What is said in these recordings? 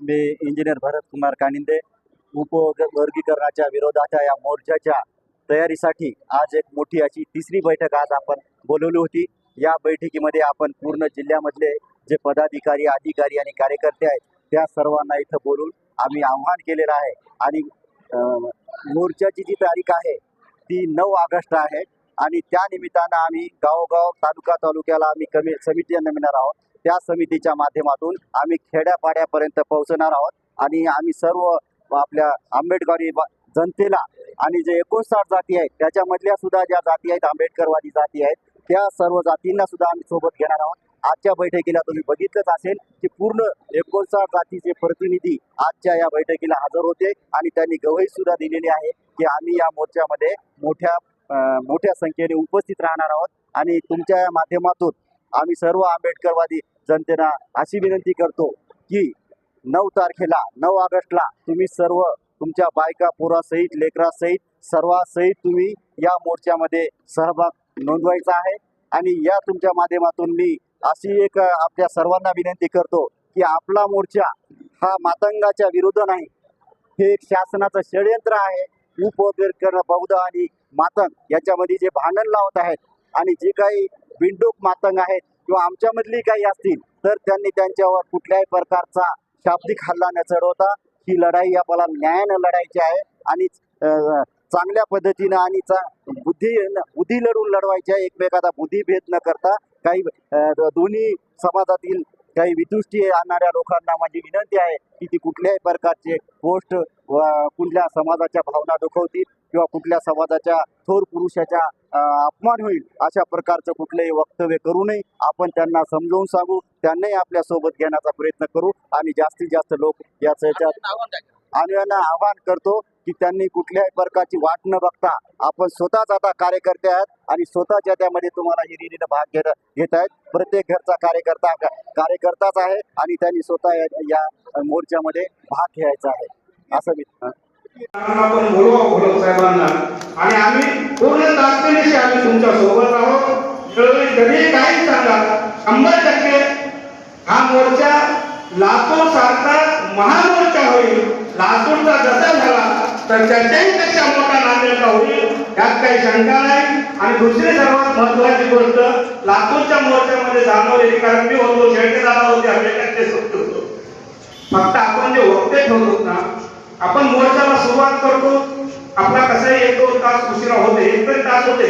मी engineer Bharat Kumar कानिंदे उपवर्गीकरणाच्या विरोधाच्या या मोर्चाच्या तयारीसाठी आज एक मोठी अशी तिसरी बैठक आज आपण बोलवली होती। या बैठकीमध्ये आपण पूर्ण जिल्ह्यामधले जे पदाधिकारी अधिकारी आणि कार्यकर्ते आहेत त्या सर्वांना इथं बोलून आम्ही आव्हान केलेलं आहे आणि मोर्चाची जी तारीख आहे ती 9 ऑगस्ट आहे आणि त्या निमित्तानं आम्ही गावोगाव तालुक्याला आम्ही समिती नेमणार आहोत। त्या समितीच्या माध्यमातून आम्ही खेड्यापाड्यापर्यंत पोहोचणार आहोत आणि आम्ही सर्व आपल्या आंबेडकरी जनतेला आणि जे 59 जाती आहेत त्याच्यामधल्या सुद्धा ज्या जाती आहेत आंबेडकरवादी जाती आहेत त्या सर्व जातींना सुद्धा आम्ही सोबत घेणार आहोत। आजच्या बैठकीला तुम्ही बघितलंच असेल की पूर्ण 59 जातीचे प्रतिनिधी आजच्या या बैठकीला हजर होते आणि त्यांनी गवाही सुद्धा दिलेली आहे की आम्ही या मोर्चामध्ये मोठ्या संख्येने उपस्थित राहणार आहोत आणि तुमच्या माध्यमातून आम्ही सर्व आंबेडकरवादी जनतेला अशी विनंती करतो की 9 तारखेला 9 ऑगस्टला तुम्ही सर्व तुमच्या बायका पोरासहित लेकरासहित सर्वासहित तुम्ही या मोर्चामध्ये सहभाग नोंदवायचा आहे। आणि या तुमच्या माध्यमातून मी अशी एक आपल्या सर्वांना विनंती करतो की आपला मोर्चा हा मातंगाच्या विरुद्ध नाही, हे एक शासनाचं षडयंत्र आहे। उपवर्गीकरण बौद्ध आणि मातंग याच्यामध्ये जे भांडण लावत आहेत आणि जे काही बिंडूक मातंग आहेत किंवा आमच्यामधली काही असतील तर त्यांनी त्यांच्यावर कुठल्याही प्रकारचा शाब्दिक हल्ला न चढवता ही लढाई आपल्याला न्यायानं लढायची आहे आणि चांगल्या पद्धतीनं आणि बुद्धी लढून लढवायची आहे। एकमेकाचा बुद्धिभेद न करता काही दोन्ही समाजातील काही वितुष्टी आणणाऱ्या लोकांना माझी विनंती आहे की ती कुठल्याही प्रकारचे गोष्ट कुठल्या समाजाच्या भावना दुखवतील किंवा कुठल्या समाजाच्या थोर पुरुषाच्या अपमान होईल अशा प्रकारचं कुठलंही वक्तव्य करू नये। आपण त्यांना समजावून सांगू, त्यांनाही आपल्या सोबत घेण्याचा प्रयत्न करू आणि जास्तीत जास्त लोक आणि यांना आवाहन करतो की त्यांनी कुठल्याही प्रकारची वाट न बघता आपण स्वतःच आता कार्यकर्ते आहेत आणि स्वतःच्या त्यामध्ये तुम्हाला हिरिरीने भाग घेत आहेत। प्रत्येक घरचा कार्यकर्ताच आहे आणि त्यांनी स्वतः या मोर्चामध्ये भाग घ्यायचा आहे असं मी आपण बोलवा साहेबांना आणि आम्ही पूर्ण ताकदीने आम्ही तुमच्या सोबत आहोत। कधी काही सांगा 100% हा मोर्चा लातूर सारखा महामोर्चा होईल। लातूरचा जसा झाला तर चर्चेपेक्षा मोठा नांदेडचा होईल यात काही शंका नाही। आणि दुसरी सर्वात महत्वाची गोष्ट लातूरच्या मोर्चामध्ये जाणवलेली, कारण मी होतो शेळके दादा होते आपल्याकडे फक्त आपण जे वक्ते ठेवतो ना, आपण मोर्चाला सुरुवात करतो आपला कसंही 1-2 तास उशिरा होते, 1 तास होते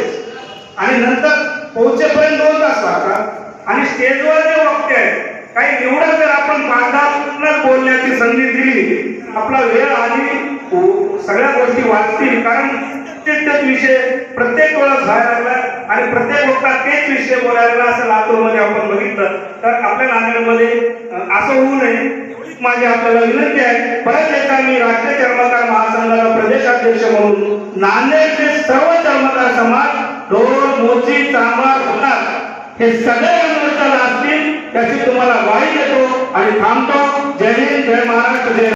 आणि नंतर पोहोचेपर्यंत 2 तास लागतात आणि स्टेजवर जे वक्ते आहेत काही निवडक जर आपण 5-10 मिनिट बोलण्याची संधी दिली आपला वेळ आणि सगळ्या गोष्टी वाचतील। कारण प्रत्येक विषय प्रत्येक वेळेस व्हायला लागला आणि प्रत्येक लोकांना तेच विषय बोलायला लागला असं लातूरमध्ये आपण बघितलं तर आपल्या नांदेडमध्ये असं होऊ नये माझी आपल्याला विनंती आहे। परत एकदा मी राष्ट्रीय चर्मकार महासंघाचा प्रदेशाध्यक्ष म्हणून नांदेडचे सर्व चर्मकार समाज ढोल मोची चांबा होणार हे सगळे मोर्चाला असतील त्याची तुम्हाला ग्वाही देतो आणि थांबतो। जय हिंद, जय महाराष्ट्र, जय